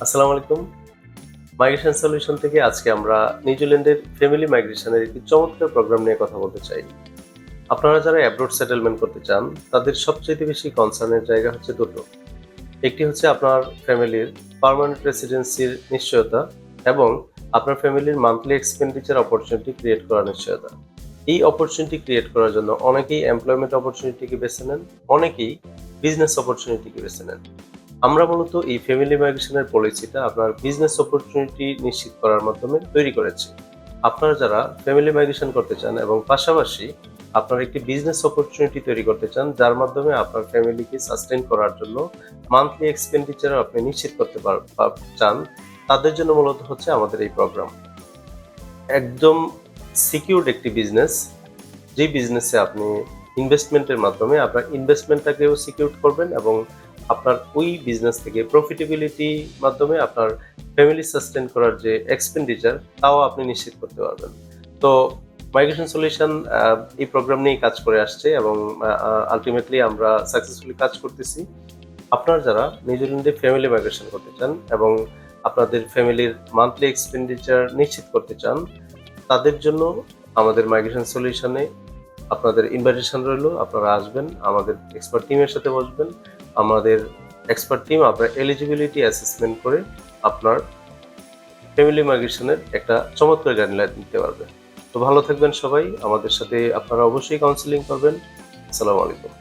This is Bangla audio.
আসসালামু আলাইকুম। মাইগ্রেশন সলিউশন থেকে আজকে আমরা নিউজিল্যান্ডের ফ্যামিলি মাইগ্রেশনের একটি চমৎকার প্রোগ্রাম নিয়ে কথা বলতে চাই। আপনারা যারা অ্যাব্রোড সেটেলমেন্ট করতে চান, তাদের সবচাইতে বেশি কনসার্নের জায়গা হচ্ছে দুটো। একটি হচ্ছে আপনার ফ্যামিলির পার্মানেন্ট রেসিডেন্সির নিশ্চয়তা এবং আপনার ফ্যামিলির মান্থলি এক্সপেন্ডিচার অপরচুনিটি ক্রিয়েট করার নিশ্চয়তা। এই অপরচুনিটি ক্রিয়েট করার জন্য অনেকেই এমপ্লয়মেন্ট অপরচুনিটিকে বেছে নেন, অনেকেই বিজনেস অপরচুনিটিকে বেছে নেন। আমরা মূলত এই ফ্যামিলি মাইগ্রেশনের পলিসিটা আপনার বিজনেস অপরচুনিটি নিশ্চিত করার মাধ্যমে তৈরি করেছি। আপনারা যারা ফ্যামিলি মাইগ্রেশন করতে চান এবং পাশাপাশি আপনার একটি বিজনেস অপরচুনিটি তৈরি করতে চান, যার মাধ্যমে আপনার ফ্যামিলিকে সাস্টেইন করার জন্য মান্থলি এক্সপেন্ডিচার আপনি নিশ্চিত করতে চান, তাদের জন্য মূলত হচ্ছে আমাদের এই প্রোগ্রাম। একদম সিকিউরড একটি বিজনেস, যে বিজনেসে আপনি ইনভেস্টমেন্টের মাধ্যমে আপনার ইনভেস্টমেন্টটাকেও সিকিউর করবেন এবং আপনার ওই বিজনেস থেকে প্রফিটেবিলিটি মাধ্যমে আপনার ফ্যামিলি সাস্টেইন করার যে এক্সপেন্ডিচার, তাও আপনি নিশ্চিত করতে পারবেন। তো মাইগ্রেশন সলিউশন এই প্রোগ্রাম নিয়েই কাজ করে আসছে এবং আলটিমেটলি আমরা সাকসেসফুলি কাজ করতেছি। আপনারা যারা নিউজিল্যান্ডে ফ্যামিলি মাইগ্রেশন করতে চান এবং আপনাদের ফ্যামিলির মান্থলি এক্সপেন্ডিচার নিশ্চিত করতে চান, তাদের জন্য আমাদের মাইগ্রেশন সলিউশনে আপনাদের ইনভাইটেশন রইলো। আপনারা আসবেন, আমাদের এক্সপার্ট টিমের সাথে বসবেন। আমাদের এক্সপার্ট টিম আপনার এলিজিবিলিটি অ্যাসেসমেন্ট করে আপনার ফ্যামিলি মাইগ্রেশনের একটা চমৎকার গাইডলাইন দিতে পারবে। তো ভালো থাকবেন সবাই। আমাদের সাথে আপনারা অবশ্যই কাউন্সেলিং করবেন। আসসালামু আলাইকুম।